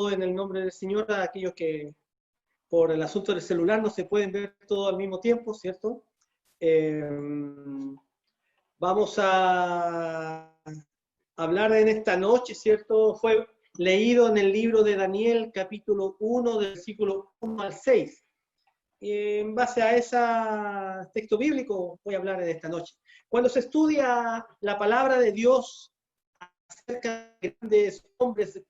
saludo en el nombre del Señor a aquellos que por el asunto del celular no se pueden ver todo al mismo tiempo, ¿cierto? Vamos a hablar en esta noche, ¿cierto? Fue leído en el libro de Daniel, capítulo 1, del versículo 1 al 6. En base a ese texto bíblico voy a hablar en esta noche. Cuando se estudia la palabra de Dios acerca de grandes hombres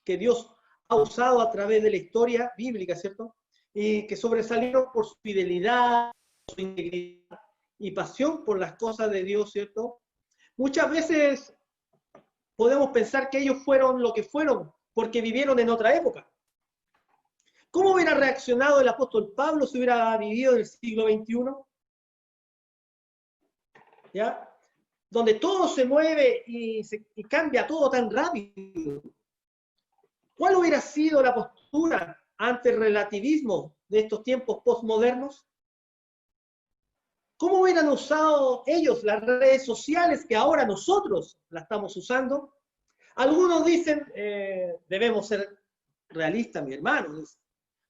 que Dios ha usado a través de la historia bíblica, ¿cierto? Y que sobresalieron por su fidelidad, su integridad y pasión por las cosas de Dios, ¿cierto? Muchas veces podemos pensar que ellos fueron lo que fueron porque vivieron en otra época. ¿Cómo hubiera reaccionado el apóstol Pablo si hubiera vivido en el siglo XXI? ¿Ya? Donde todo se mueve y cambia todo tan rápido. ¿Cuál hubiera sido la postura ante el relativismo de estos tiempos postmodernos? ¿Cómo hubieran usado ellos las redes sociales que ahora nosotros las estamos usando? Algunos dicen, debemos ser realistas, mi hermano.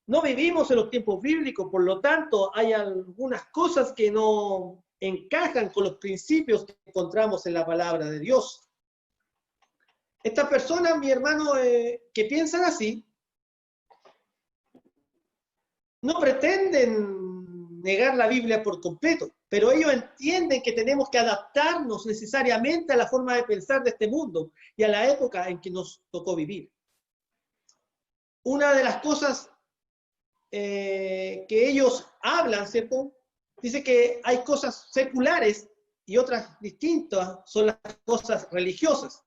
No vivimos en los tiempos bíblicos, por lo tanto, hay algunas cosas que no encajan con los principios que encontramos en la palabra de Dios. Estas personas, mi hermano, que piensan así, no pretenden negar la Biblia por completo, pero ellos entienden que tenemos que adaptarnos necesariamente a la forma de pensar de este mundo y a la época en que nos tocó vivir. Una de las cosas que ellos hablan, ¿cierto? Dice que hay cosas seculares y otras distintas son las cosas religiosas.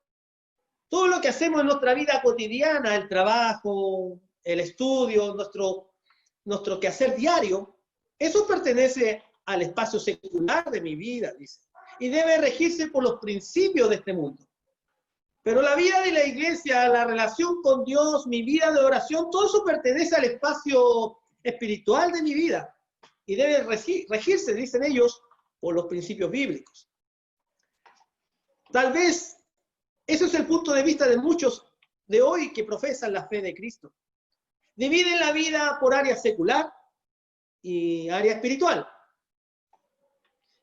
Todo lo que hacemos en nuestra vida cotidiana, el trabajo, el estudio, nuestro quehacer diario, eso pertenece al espacio secular de mi vida, dice, y debe regirse por los principios de este mundo. Pero la vida de la iglesia, la relación con Dios, mi vida de oración, todo eso pertenece al espacio espiritual de mi vida y debe regirse, dicen ellos, por los principios bíblicos. Tal vez ese es el punto de vista de muchos de hoy que profesan la fe de Cristo. Dividen la vida por área secular y área espiritual.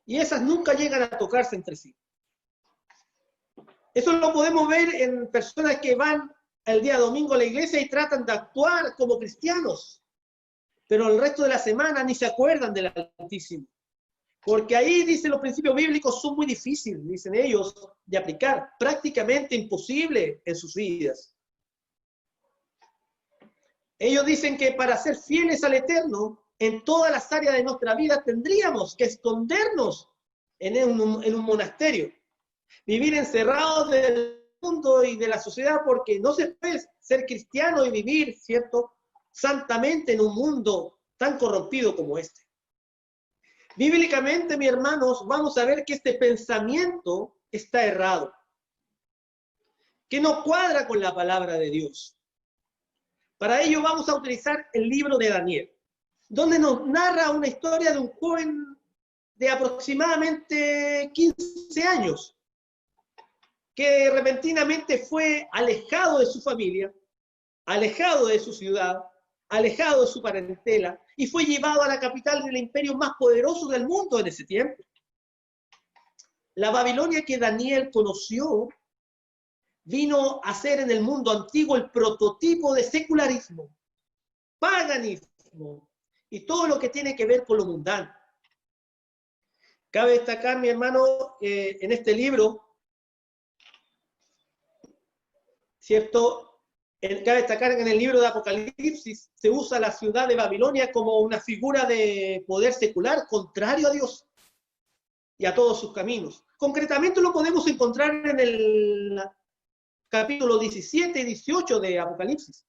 Y esas nunca llegan a tocarse entre sí. Eso lo podemos ver en personas que van el día domingo a la iglesia y tratan de actuar como cristianos, pero el resto de la semana ni se acuerdan del Altísimo. Porque ahí, dicen los principios bíblicos, son muy difíciles, dicen ellos, de aplicar, prácticamente imposible en sus vidas. Ellos dicen que para ser fieles al Eterno, en todas las áreas de nuestra vida tendríamos que escondernos en un monasterio. Vivir encerrados del mundo y de la sociedad, porque no se puede ser cristiano y vivir, ¿cierto?, santamente en un mundo tan corrompido como este. Bíblicamente, mis hermanos, vamos a ver que este pensamiento está errado, que no cuadra con la palabra de Dios. Para ello vamos a utilizar el libro de Daniel, donde nos narra una historia de un joven de aproximadamente 15 años, que repentinamente fue alejado de su familia, alejado de su ciudad, alejado de su parentela, y fue llevado a la capital del imperio más poderoso del mundo en ese tiempo. La Babilonia que Daniel conoció vino a ser en el mundo antiguo el prototipo de secularismo, paganismo y todo lo que tiene que ver con lo mundano. Cabe destacar, mi hermano, en este libro, ¿cierto? Cabe destacar que en el libro de Apocalipsis se usa la ciudad de Babilonia como una figura de poder secular contrario a Dios y a todos sus caminos. Concretamente lo podemos encontrar en el capítulo 17 y 18 de Apocalipsis.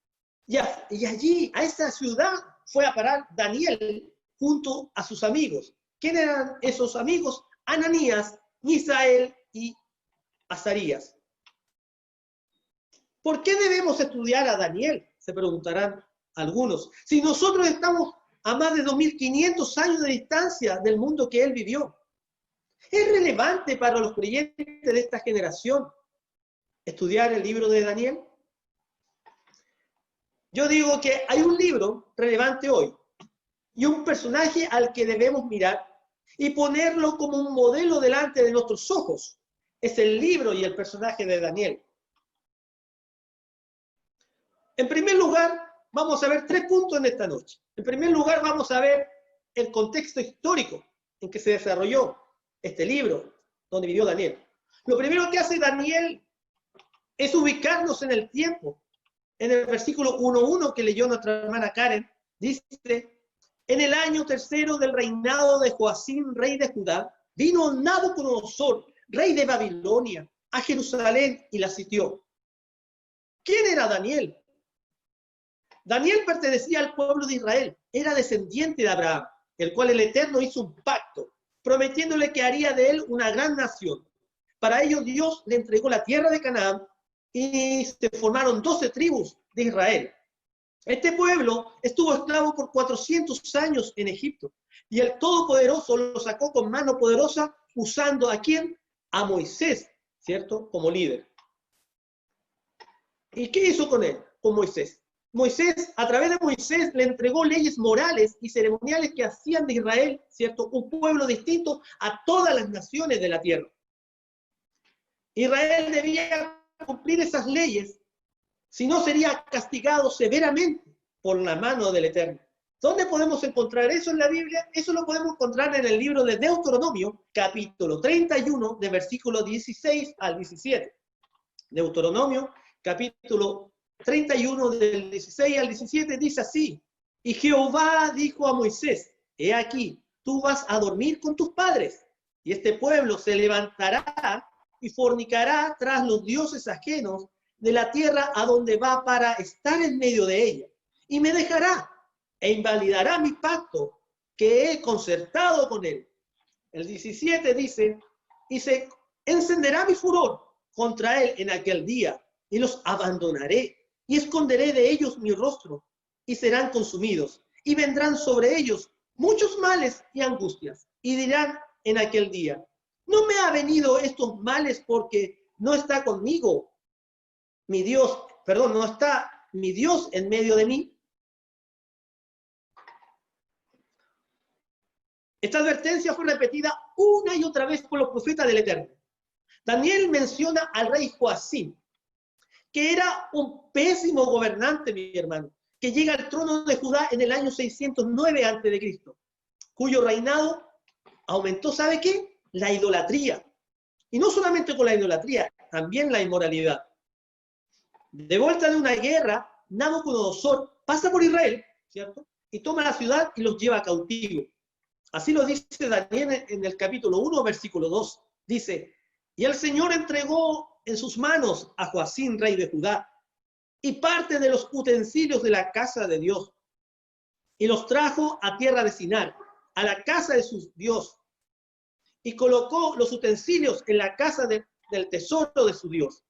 Y allí, a esa ciudad, fue a parar Daniel junto a sus amigos. ¿Quién eran esos amigos? Ananías, Misael y Azarías. ¿Por qué debemos estudiar a Daniel? Se preguntarán algunos. Si nosotros estamos a más de 2500 años de distancia del mundo que él vivió. ¿Es relevante para los creyentes de esta generación estudiar el libro de Daniel? Yo digo que hay un libro relevante hoy y un personaje al que debemos mirar y ponerlo como un modelo delante de nuestros ojos. Es el libro y el personaje de Daniel. En primer lugar, vamos a ver 3 puntos en esta noche. En primer lugar, vamos a ver el contexto histórico en que se desarrolló este libro, donde vivió Daniel. Lo primero que hace Daniel es ubicarnos en el tiempo. En el versículo 1.1 que leyó nuestra hermana Karen, dice: en el año tercero del reinado de Joacim, rey de Judá, vino Nabucodonosor, rey de Babilonia, a Jerusalén y la sitió. ¿Quién era Daniel? Daniel pertenecía al pueblo de Israel, era descendiente de Abraham, el cual el Eterno hizo un pacto, prometiéndole que haría de él una gran nación. Para ello Dios le entregó la tierra de Canaán y se formaron 12 tribus de Israel. Este pueblo estuvo esclavo por 400 años en Egipto y el Todopoderoso lo sacó con mano poderosa usando ¿a quién? A Moisés, ¿cierto? Como líder. ¿Y qué hizo con él? Con Moisés. Moisés, a través de Moisés, le entregó leyes morales y ceremoniales que hacían de Israel, ¿cierto?, un pueblo distinto a todas las naciones de la tierra. Israel debía cumplir esas leyes, si no sería castigado severamente por la mano del Eterno. ¿Dónde podemos encontrar eso en la Biblia? Eso lo podemos encontrar en el libro de Deuteronomio, capítulo 31, de versículos 16 al 17. Deuteronomio, capítulo 31, del 16 al 17, dice así: y Jehová dijo a Moisés: he aquí, tú vas a dormir con tus padres, y este pueblo se levantará y fornicará tras los dioses ajenos de la tierra a donde va para estar en medio de ella, y me dejará e invalidará mi pacto que he concertado con él. El 17 dice: y se encenderá mi furor contra él en aquel día, y los abandonaré, y esconderé de ellos mi rostro, y serán consumidos, y vendrán sobre ellos muchos males y angustias, y dirán en aquel día: no me ha venido estos males porque no está conmigo mi Dios, perdón, no está mi Dios en medio de mí. Esta advertencia fue repetida una y otra vez por los profetas del Eterno. Daniel menciona al rey Joacim, que era un pésimo gobernante, mi hermano, que llega al trono de Judá en el año 609 a.C., cuyo reinado aumentó, ¿sabe qué? La idolatría. Y no solamente con la idolatría, también la inmoralidad. De vuelta de una guerra, Nabucodonosor pasa por Israel, ¿cierto? Y toma la ciudad y los lleva cautivo. Así lo dice Daniel en el capítulo 1, versículo 2. Dice: y el Señor entregó en sus manos a Joacim, rey de Judá, y parte de los utensilios de la casa de Dios, y los trajo a tierra de Sinar, a la casa de su Dios, y colocó los utensilios en la casa del tesoro de su Dios.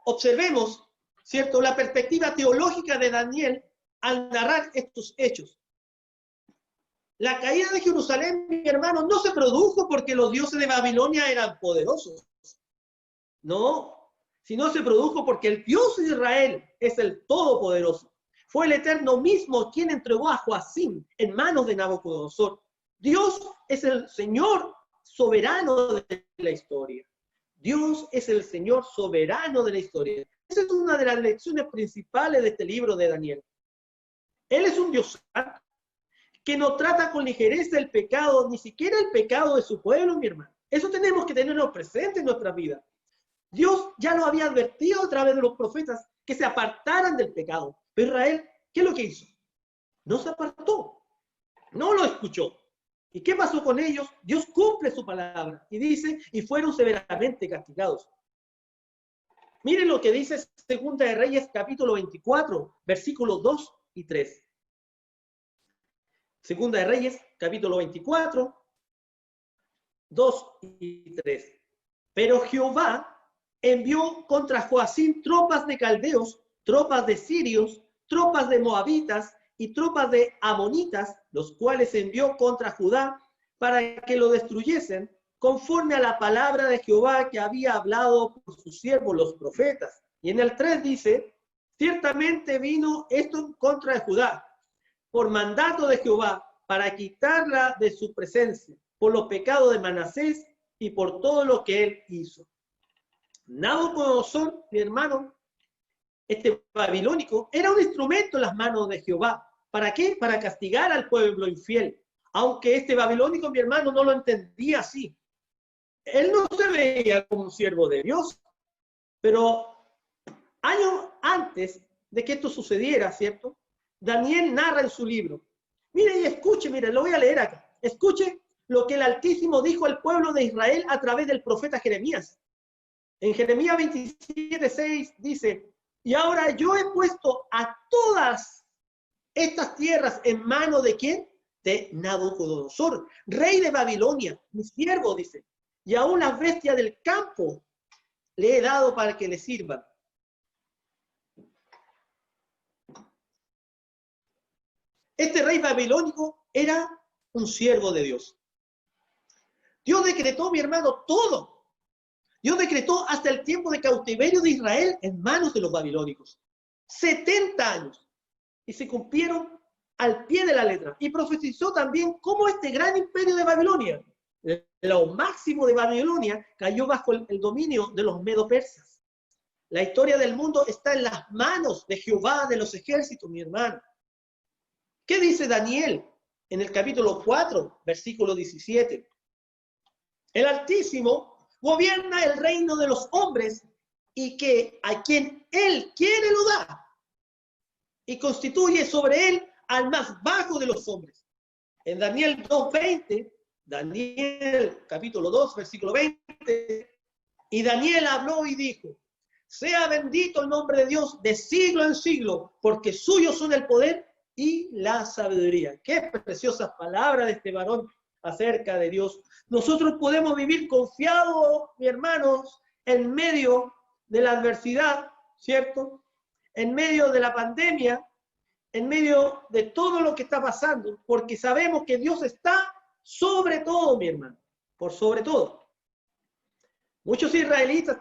Observemos, ¿cierto?, la perspectiva teológica de Daniel al narrar estos hechos. La caída de Jerusalén, mi hermano, no se produjo porque los dioses de Babilonia eran poderosos. No, sino se produjo porque el Dios de Israel es el Todopoderoso. Fue el Eterno mismo quien entregó a Joacim en manos de Nabucodonosor. Dios es el Señor soberano de la historia. Dios es el Señor soberano de la historia. Esa es una de las lecciones principales de este libro de Daniel. Él es un Dios santo, que no trata con ligereza el pecado, ni siquiera el pecado de su pueblo, mi hermano. Eso tenemos que tenerlo presente en nuestra vida. Dios ya lo había advertido a través de los profetas que se apartaran del pecado. Pero Israel, ¿qué es lo que hizo? No se apartó, no lo escuchó. ¿Y qué pasó con ellos? Dios cumple su palabra y dice: y fueron severamente castigados. Miren lo que dice Segunda de Reyes, capítulo 24, versículos 2 y 3. Segunda de Reyes, capítulo 24, 2 y 3. Pero Jehová envió contra Joacim tropas de caldeos, tropas de sirios, tropas de moabitas y tropas de amonitas, los cuales envió contra Judá para que lo destruyesen, conforme a la palabra de Jehová que había hablado por sus siervos los profetas. Y en el 3 dice, ciertamente vino esto en contra de Judá, por mandato de Jehová, para quitarla de su presencia, por los pecados de Manasés y por todo lo que él hizo. Nabucodonosor, mi hermano, este babilónico, era un instrumento en las manos de Jehová. ¿Para qué? Para castigar al pueblo infiel. Aunque este babilónico, mi hermano, no lo entendía así. Él no se veía como un siervo de Dios, pero años antes de que esto sucediera, ¿cierto? Daniel narra en su libro. Mire y escuche, mire, lo voy a leer acá. Escuche lo que el Altísimo dijo al pueblo de Israel a través del profeta Jeremías. En Jeremías 27:6 dice, y ahora yo he puesto a todas estas tierras en manos de ¿quién? De Nabucodonosor, rey de Babilonia, mi siervo, dice. Y aún las bestias del campo le he dado para que le sirvan. Este rey babilónico era un siervo de Dios. Dios decretó, mi hermano, todo. Dios decretó hasta el tiempo de cautiverio de Israel en manos de los babilónicos. 70 años. Y se cumplieron al pie de la letra. Y profetizó también cómo este gran imperio de Babilonia, lo máximo de Babilonia, cayó bajo el dominio de los medo-persas. La historia del mundo está en las manos de Jehová de los ejércitos, mi hermano. ¿Qué dice Daniel en el capítulo 4, versículo 17? El Altísimo gobierna el reino de los hombres y que a quien él quiere lo da y constituye sobre él al más bajo de los hombres. En Daniel 2:20, Daniel capítulo 2, versículo 20, y Daniel habló y dijo, sea bendito el nombre de Dios de siglo en siglo, porque suyos son el poder y la sabiduría. Qué preciosas palabras de este varón acerca de Dios. Nosotros podemos vivir confiados, mis hermanos, en medio de la adversidad, ¿cierto? En medio de la pandemia, en medio de todo lo que está pasando, porque sabemos que Dios está sobre todo, mi hermano, por sobre todo. Muchos israelitas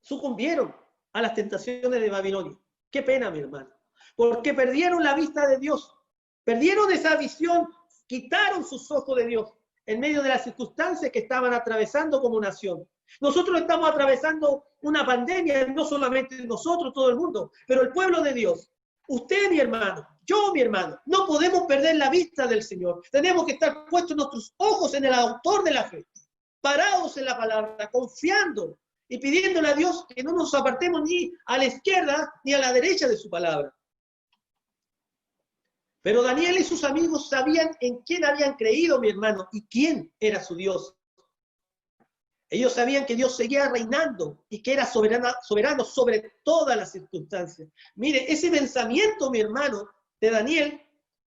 sucumbieron a las tentaciones de Babilonia. Qué pena, mi hermano, porque perdieron la vista de Dios, perdieron esa visión, quitaron sus ojos de Dios en medio de las circunstancias que estaban atravesando como nación. Nosotros estamos atravesando una pandemia, no solamente nosotros, todo el mundo, pero el pueblo de Dios. Usted, mi hermano, yo, mi hermano, no podemos perder la vista del Señor. Tenemos que estar puestos nuestros ojos en el autor de la fe, parados en la palabra, confiando y pidiéndole a Dios que no nos apartemos ni a la izquierda ni a la derecha de su palabra. Pero Daniel y sus amigos sabían en quién habían creído, mi hermano, y quién era su Dios. Ellos sabían que Dios seguía reinando y que era soberano sobre todas las circunstancias. Mire, ese pensamiento, mi hermano, de Daniel,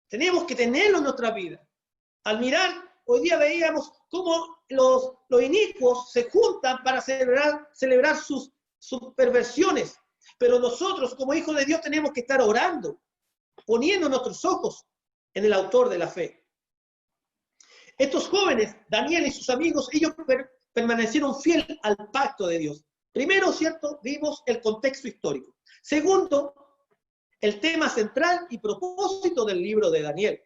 tenemos que tenerlo en nuestra vida. Al mirar, hoy día veíamos cómo los inicuos se juntan para celebrar sus perversiones. Pero nosotros, como hijos de Dios, tenemos que estar orando, poniendo nuestros ojos en el autor de la fe. Estos jóvenes, Daniel y sus amigos, ellos permanecieron fieles al pacto de Dios. Primero, ¿cierto? Vimos el contexto histórico. Segundo, el tema central y propósito del libro de Daniel.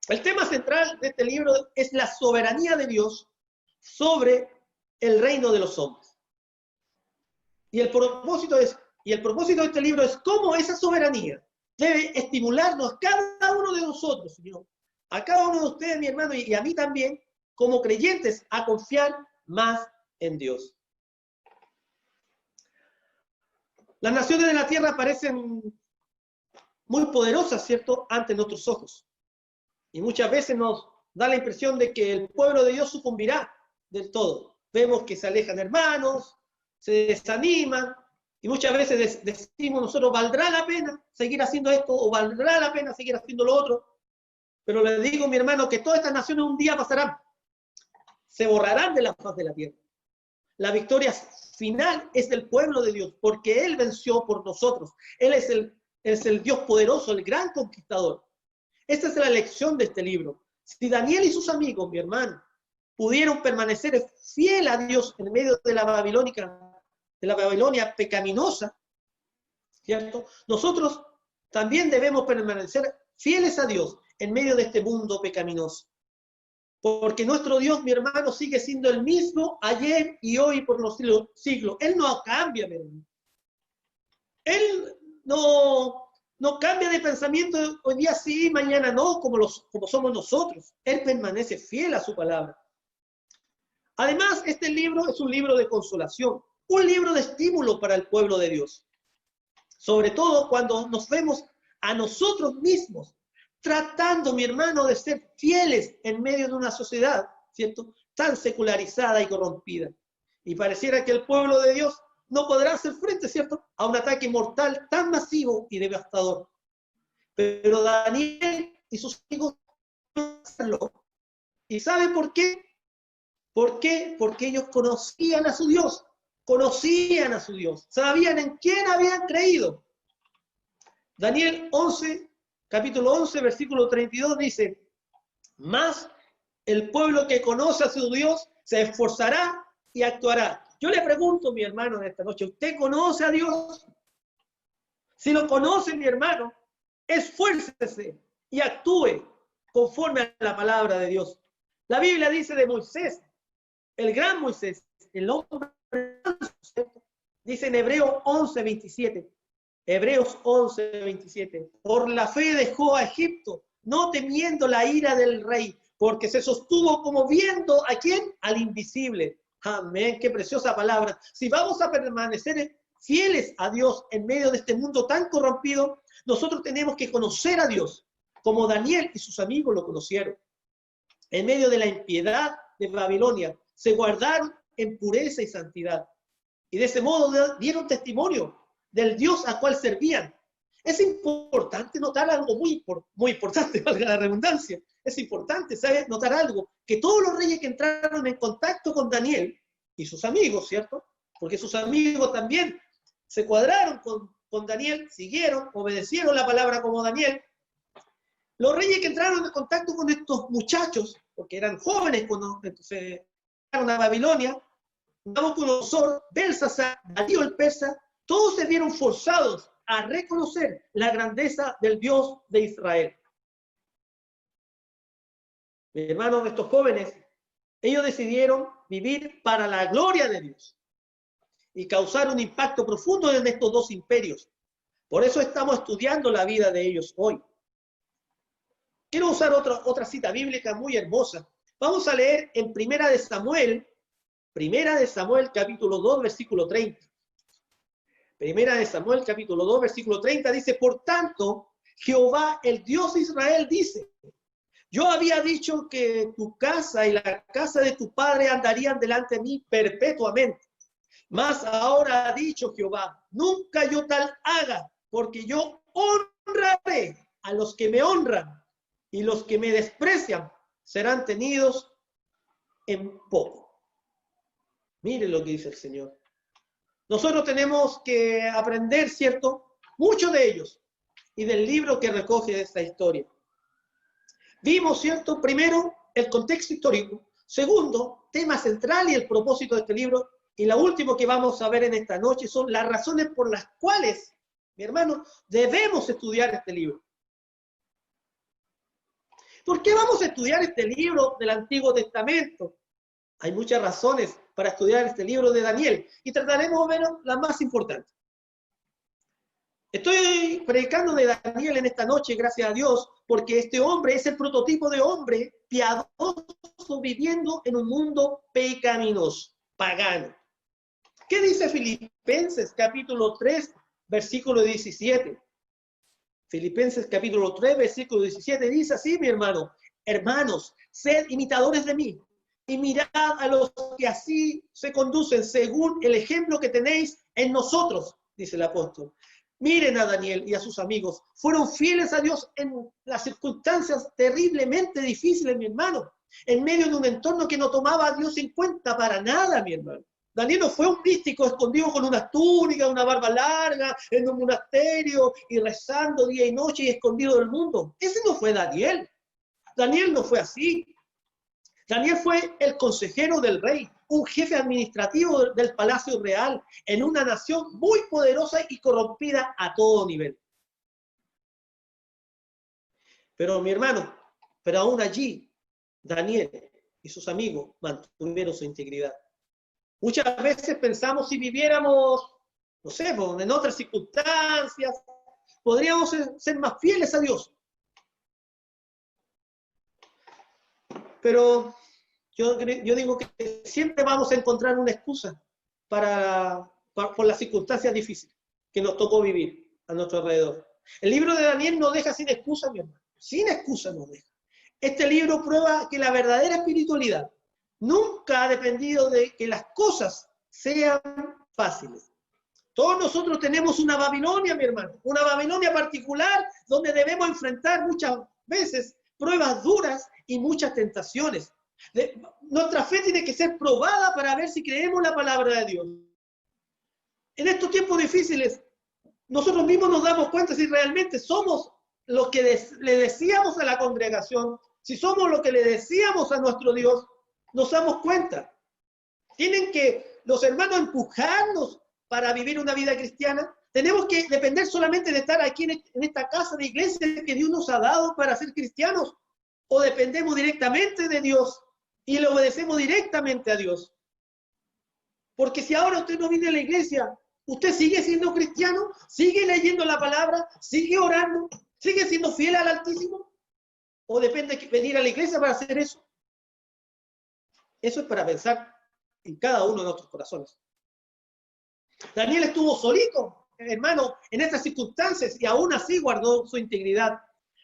El tema central de este libro es la soberanía de Dios sobre el reino de los hombres. Y el propósito de este libro es cómo esa soberanía debe estimularnos a cada uno de nosotros, Señor, a cada uno de ustedes, mi hermano, y a mí también, como creyentes, a confiar más en Dios. Las naciones de la tierra parecen muy poderosas, ¿cierto?, ante nuestros ojos. Y muchas veces nos da la impresión de que el pueblo de Dios sucumbirá del todo. Vemos que se alejan hermanos, se desaniman, y muchas veces decimos nosotros, ¿valdrá la pena seguir haciendo esto o valdrá la pena seguir haciendo lo otro? Pero le digo, mi hermano, que todas estas naciones un día pasarán. Se borrarán de la faz de la tierra. La victoria final es del pueblo de Dios, porque Él venció por nosotros. Él es el Dios poderoso, el gran conquistador. Esta es la lección de este libro. Si Daniel y sus amigos, mi hermano, pudieron permanecer fiel a Dios en medio de la babilónica, de la Babilonia pecaminosa, ¿cierto? Nosotros también debemos permanecer fieles a Dios en medio de este mundo pecaminoso. Porque nuestro Dios, mi hermano, sigue siendo el mismo ayer y hoy por los siglos. Él no cambia, mi hermano. Él no cambia de pensamiento hoy día sí, mañana no, como somos nosotros. Él permanece fiel a su palabra. Además, este libro es un libro de consolación, un libro de estímulo para el pueblo de Dios. Sobre todo cuando nos vemos a nosotros mismos tratando, mi hermano, de ser fieles en medio de una sociedad, ¿cierto?, tan secularizada y corrompida. Y pareciera que el pueblo de Dios no podrá hacer frente, ¿cierto?, a un ataque mortal tan masivo y devastador. Pero Daniel y sus amigos no hacerlo. ¿Y saben por qué? ¿Por qué? Porque ellos conocían a su Dios, sabían en quién habían creído. Daniel 11, capítulo 11, versículo 32 dice, mas el pueblo que conoce a su Dios se esforzará y actuará. Yo le pregunto, mi hermano, en esta noche, ¿usted conoce a Dios? Si lo conoce, mi hermano, esfuércese y actúe conforme a la palabra de Dios. La Biblia dice de Moisés, el gran Moisés, el hombre, dice en Hebreos 11, 27. Hebreos 11, 27. Por la fe dejó a Egipto, no temiendo la ira del rey, porque se sostuvo como viendo a quién, al invisible. Amén, qué preciosa palabra. Si vamos a permanecer fieles a Dios en medio de este mundo tan corrompido, nosotros tenemos que conocer a Dios, como Daniel y sus amigos lo conocieron. En medio de la impiedad de Babilonia, se guardaron en pureza y santidad. Y de ese modo dieron testimonio del Dios a cual servían. Es importante notar algo muy importante, valga la redundancia. Es importante, ¿sabes? Notar algo, que todos los reyes que entraron en contacto con Daniel y sus amigos, ¿cierto? Porque sus amigos también se cuadraron con Daniel, siguieron, obedecieron la palabra como Daniel. Los reyes que entraron en contacto con estos muchachos, porque eran jóvenes cuando se fueron a Babilonia, Nabucodonosor, Belsasar, Darío el persa, todos se vieron forzados a reconocer la grandeza del Dios de Israel. Mi hermano, estos jóvenes, ellos decidieron vivir para la gloria de Dios y causar un impacto profundo en estos dos imperios. Por eso estamos estudiando la vida de ellos hoy. Quiero usar otra cita bíblica muy hermosa. Vamos a leer en Primera de Samuel, capítulo 2, versículo 30. Primera de Samuel, capítulo 2, versículo 30, dice, por tanto, Jehová, el Dios de Israel, dice, yo había dicho que tu casa y la casa de tu padre andarían delante de mí perpetuamente. Mas ahora ha dicho Jehová, nunca yo tal haga, porque yo honraré a los que me honran, y los que me desprecian serán tenidos en poco. Miren lo que dice el Señor. Nosotros tenemos que aprender, ¿cierto?, mucho de ellos y del libro que recoge esta historia. Vimos, ¿cierto?, primero, el contexto histórico. Segundo, tema central y el propósito de este libro. Y lo último que vamos a ver en esta noche son las razones por las cuales, mi hermano, debemos estudiar este libro. ¿Por qué vamos a estudiar este libro del Antiguo Testamento? Hay muchas razones para estudiar este libro de Daniel y trataremos de ver las más importantes. Estoy predicando de Daniel en esta noche, gracias a Dios, porque este hombre es el prototipo de hombre piadoso viviendo en un mundo pecaminoso, pagano. ¿Qué dice Filipenses capítulo 3, versículo 17? Filipenses capítulo 3, versículo 17 dice así, mi hermano, hermanos, sed imitadores de mí y mirad a los que así se conducen según el ejemplo que tenéis en nosotros, dice el apóstol. Miren a Daniel y a sus amigos, fueron fieles a Dios en las circunstancias terriblemente difíciles, mi hermano, en medio de un entorno que no tomaba a Dios en cuenta para nada, mi hermano. Daniel no fue un místico escondido con una túnica, una barba larga, en un monasterio y rezando día y noche y escondido del mundo. Ese no fue Daniel. Daniel no fue así. Daniel fue el consejero del rey. un jefe administrativo del Palacio Real en una nación muy poderosa y corrompida a todo nivel. Pero mi hermano, pero aún allí, Daniel y sus amigos mantuvieron su integridad. Muchas veces pensamos si viviéramos, no sé, en otras circunstancias, podríamos ser más fieles a Dios. Pero yo digo que siempre vamos a encontrar una excusa por las circunstancias difíciles que nos tocó vivir a nuestro alrededor. El libro de Daniel nos deja sin excusa, mi hermano. Sin excusa nos deja. Este libro prueba que la verdadera espiritualidad nunca ha dependido de que las cosas sean fáciles. Todos nosotros tenemos una Babilonia, mi hermano, una Babilonia particular donde debemos enfrentar muchas veces pruebas duras y muchas tentaciones. Nuestra fe tiene que ser probada para ver si creemos la palabra de Dios. En estos tiempos difíciles, nosotros mismos nos damos cuenta si realmente somos lo que le decíamos a la congregación, si somos lo que le decíamos a nuestro Dios, nos damos cuenta. Tienen que los hermanos empujarnos para vivir una vida cristiana. Tenemos que depender solamente de estar aquí en esta casa de iglesia que Dios nos ha dado para ser cristianos, o dependemos directamente de Dios y le obedecemos directamente a Dios. Porque si ahora usted no viene a la iglesia, usted sigue siendo cristiano, sigue leyendo la palabra, sigue orando, sigue siendo fiel al Altísimo, o depende de venir a la iglesia para hacer eso. Eso es para pensar en cada uno de nuestros corazones. Daniel estuvo solito, hermano, en estas circunstancias y aún así guardó su integridad.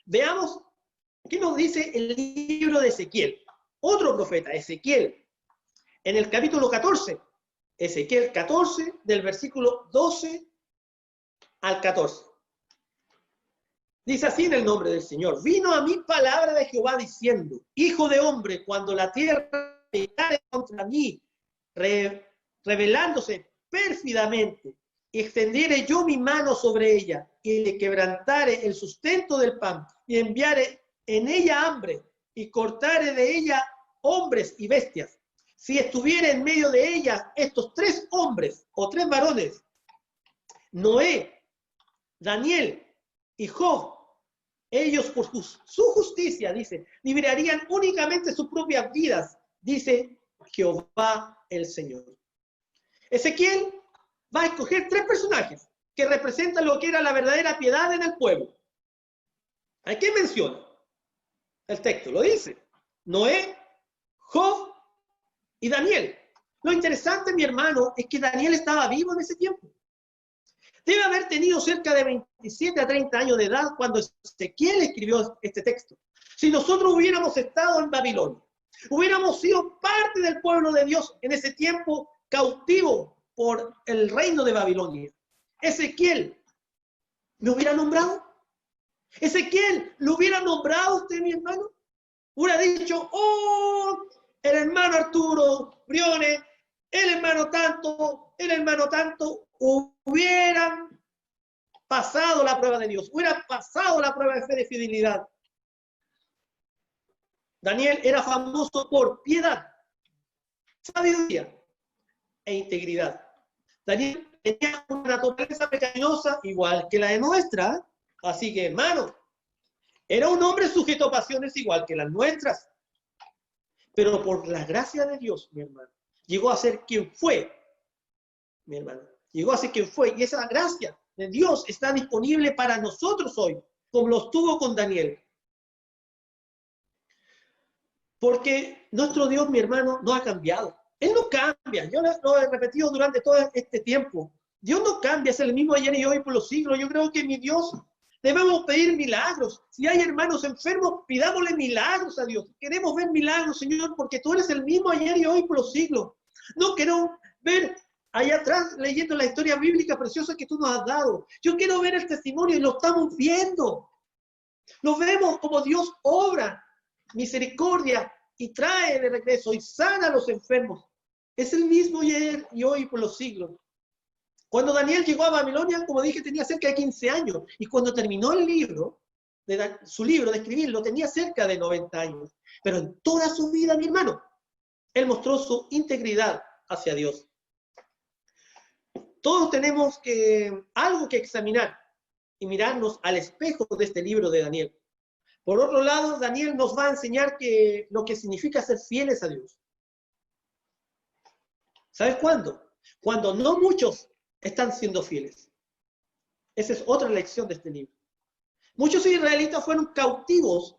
Veamos qué nos dice el libro de Ezequiel. Otro profeta, Ezequiel, en el capítulo 14. Ezequiel 14, del versículo 12 al 14. Dice así en el nombre del Señor: vino a mí palabra de Jehová diciendo: hijo de hombre, cuando la tierra pecare contra mí, rebelándose pérfidamente, y extendiere yo mi mano sobre ella, y le quebrantare el sustento del pan, y enviare en ella hambre, y cortare de ella hombres y bestias, si estuviera en medio de ella estos 3 hombres o 3 varones, Noé, Daniel y Job, ellos por su justicia, dice, librarían únicamente sus propias vidas, dice Jehová el Señor. Ezequiel va a escoger 3 personajes que representan lo que era la verdadera piedad en el pueblo. ¿A qué menciona? El texto lo dice: Noé, Job y Daniel. Lo interesante, mi hermano, es que Daniel estaba vivo en ese tiempo. Debe haber tenido cerca de 27 a 30 años de edad cuando Ezequiel escribió este texto. Si nosotros hubiéramos estado en Babilonia, hubiéramos sido parte del pueblo de Dios en ese tiempo cautivo por el reino de Babilonia, Ezequiel, ¿me hubiera nombrado? Ezequiel, ¿lo hubiera nombrado usted, mi hermano? Hubiera dicho: oh, el hermano Arturo Briones, el hermano tanto, hubieran pasado la prueba de Dios, hubieran pasado la prueba de fe, de fidelidad. Daniel era famoso por piedad, sabiduría e integridad. Daniel tenía una naturaleza pecaminosa igual que la de nuestra, así que, hermano, era un hombre sujeto a pasiones igual que las nuestras. Pero por la gracia de Dios, mi hermano, llegó a ser quien fue, mi hermano. Llegó a ser quien fue. Y esa gracia de Dios está disponible para nosotros hoy, como lo estuvo con Daniel. Porque nuestro Dios, mi hermano, no ha cambiado. Él no cambia. Yo lo he repetido durante todo este tiempo. Dios no cambia, es el mismo ayer y hoy por los siglos. Yo creo que mi Dios, debemos pedir milagros. Si hay hermanos enfermos, pidámosle milagros a Dios. Queremos ver milagros, Señor, porque tú eres el mismo ayer y hoy por los siglos. No queremos ver allá atrás, leyendo la historia bíblica preciosa que tú nos has dado. Yo quiero ver el testimonio y lo estamos viendo. Lo vemos como Dios obra misericordia y trae de regreso y sana a los enfermos. Es el mismo ayer y hoy por los siglos. Cuando Daniel llegó a Babilonia, como dije, tenía cerca de 15 años. Y cuando terminó el libro, su libro de escribirlo, tenía cerca de 90 años. Pero en toda su vida, mi hermano, Él mostró su integridad hacia Dios. Todos tenemos algo que examinar y mirarnos al espejo de este libro de Daniel. Por otro lado, Daniel nos va a enseñar lo que significa ser fieles a Dios. ¿Sabes cuándo? Cuando no muchos están siendo fieles. Esa es otra lección de este libro. Muchos israelitas fueron cautivos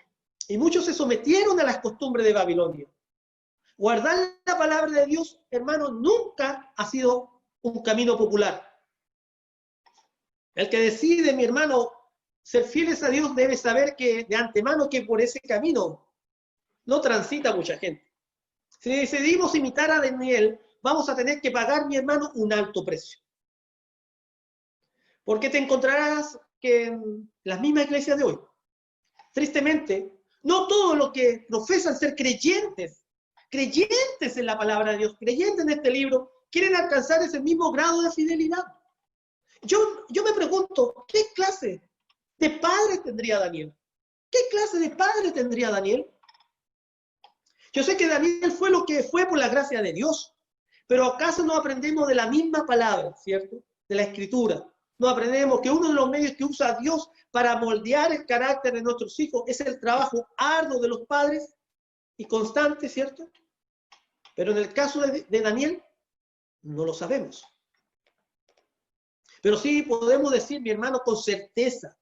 y muchos se sometieron a las costumbres de Babilonia. Guardar la palabra de Dios, hermano, nunca ha sido un camino popular. El que decide, mi hermano, ser fieles a Dios debe saber que de antemano que por ese camino no transita mucha gente. Si decidimos imitar a Daniel, vamos a tener que pagar, mi hermano, un alto precio. Porque te encontrarás que en las mismas iglesias de hoy, tristemente, no todos los que profesan ser creyentes en la palabra de Dios, creyentes en este libro, quieren alcanzar ese mismo grado de fidelidad. Yo me pregunto, ¿qué clase de padre tendría Daniel? ¿Qué clase de padre tendría Daniel? Yo sé que Daniel fue lo que fue por la gracia de Dios, pero ¿acaso no aprendemos de la misma palabra, cierto? De la Escritura. No aprendemos que uno de los medios que usa Dios para moldear el carácter de nuestros hijos es el trabajo arduo de los padres y constante, ¿cierto? Pero en el caso de Daniel, no lo sabemos. Pero sí podemos decir, mi hermano, con certeza,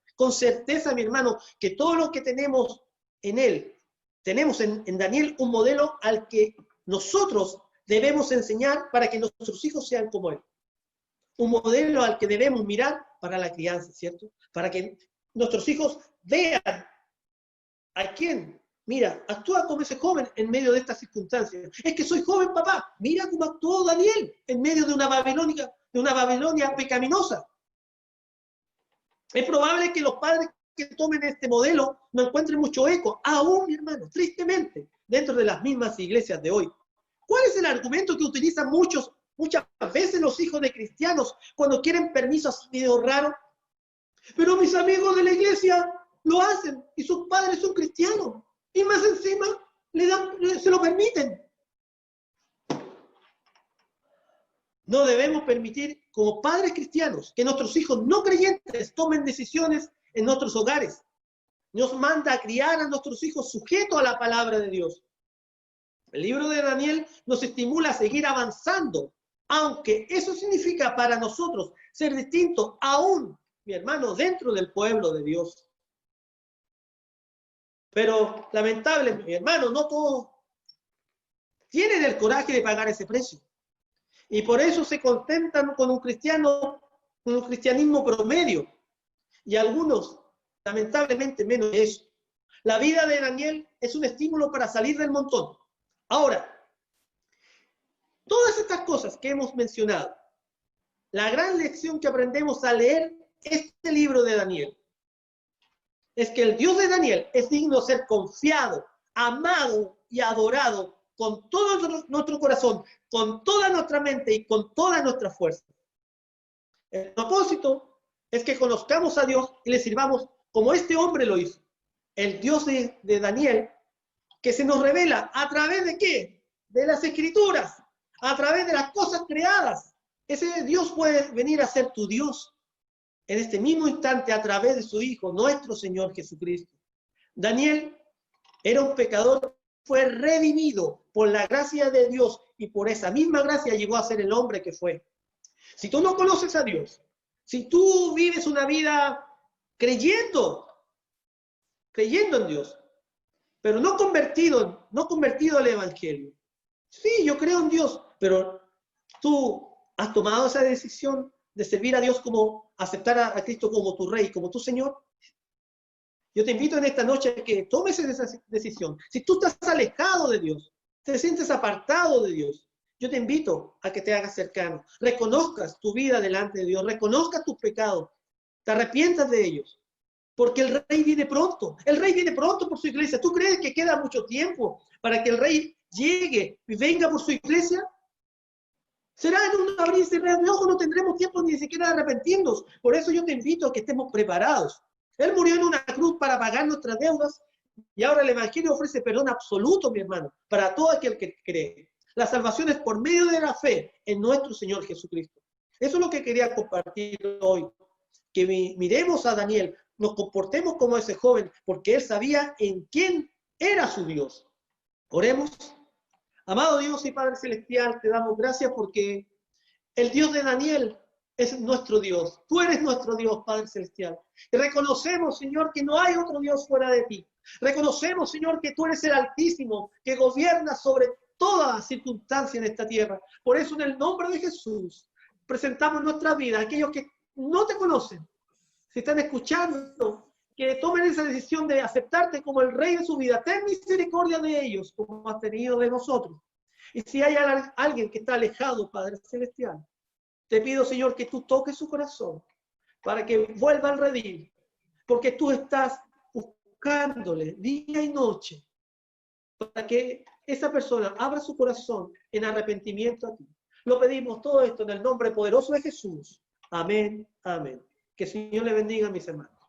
mi hermano, que todo lo que tenemos en él, tenemos en Daniel un modelo al que nosotros debemos enseñar para que nuestros hijos sean como él. Un modelo al que debemos mirar para la crianza, ¿cierto? Para que nuestros hijos vean a quién. Mira, actúa como ese joven en medio de estas circunstancias. Es que soy joven, papá. Mira cómo actuó Daniel en medio de una Babilonia pecaminosa. Es probable que los padres que tomen este modelo no encuentren mucho eco, aún, mi hermano, tristemente, dentro de las mismas iglesias de hoy. ¿Cuál es el argumento que utilizan muchas veces los hijos de cristianos cuando quieren permisos medio raros? Pero mis amigos de la iglesia lo hacen y sus padres son cristianos. Y más encima se lo permiten. No debemos permitir, como padres cristianos, que nuestros hijos no creyentes tomen decisiones en nuestros hogares. Nos manda a criar a nuestros hijos sujetos a la palabra de Dios. El libro de Daniel nos estimula a seguir avanzando, aunque eso significa para nosotros ser distintos aún, mi hermano, dentro del pueblo de Dios. Pero lamentable, mi hermano, no todos tienen el coraje de pagar ese precio. Y por eso se contentan con un cristianismo promedio. Y algunos, lamentablemente, menos de eso. La vida de Daniel es un estímulo para salir del montón. Ahora, todas estas cosas que hemos mencionado, la gran lección que aprendemos al leer este libro de Daniel, es que el Dios de Daniel es digno de ser confiado, amado y adorado con todo nuestro corazón, con toda nuestra mente y con toda nuestra fuerza. El propósito es que conozcamos a Dios y le sirvamos como este hombre lo hizo. El Dios de Daniel, que se nos revela a través de ¿qué? De las Escrituras, a través de las cosas creadas. Ese Dios puede venir a ser tu Dios en este mismo instante a través de su Hijo, nuestro Señor Jesucristo. Daniel era un pecador, fue redimido por la gracia de Dios y por esa misma gracia llegó a ser el hombre que fue. Si tú no conoces a Dios, si tú vives una vida creyendo en Dios, pero no convertido al Evangelio. Sí, yo creo en Dios, pero tú has tomado esa decisión de servir a Dios, como aceptar a Cristo como tu Rey, como tu Señor. Yo te invito en esta noche a que tomes esa decisión. Si tú estás alejado de Dios, te sientes apartado de Dios, yo te invito a que te hagas cercano, reconozcas tu vida delante de Dios, reconozcas tus pecados, te arrepientas de ellos, porque el Rey viene pronto. El Rey viene pronto por su iglesia. ¿Tú crees que queda mucho tiempo para que el Rey llegue y venga por su iglesia? Será en un abrir y cerrar de ojos, no tendremos tiempo ni siquiera de arrepentirnos. Por eso yo te invito a que estemos preparados. Él murió en una cruz para pagar nuestras deudas y ahora el Evangelio ofrece perdón absoluto, mi hermano, para todo aquel que cree. La salvación es por medio de la fe en nuestro Señor Jesucristo. Eso es lo que quería compartir hoy. Que miremos a Daniel, nos comportemos como ese joven, porque él sabía en quién era su Dios. Oremos. Amado Dios y Padre Celestial, te damos gracias porque el Dios de Daniel es nuestro Dios. Tú eres nuestro Dios, Padre Celestial. Y reconocemos, Señor, que no hay otro Dios fuera de ti. Reconocemos, Señor, que tú eres el Altísimo, que gobierna sobre toda circunstancia en esta tierra. Por eso, en el nombre de Jesús, presentamos nuestra vida a aquellos que no te conocen. Si están escuchando, que tomen esa decisión de aceptarte como el Rey de su vida. Ten misericordia de ellos, como has tenido de nosotros. Y si hay alguien que está alejado, Padre Celestial, te pido, Señor, que tú toques su corazón para que vuelva al redil, porque tú estás buscándole día y noche para que esa persona abra su corazón en arrepentimiento a ti. Lo pedimos todo esto en el nombre poderoso de Jesús. Amén, amén. Que el Señor le bendiga, mis hermanos.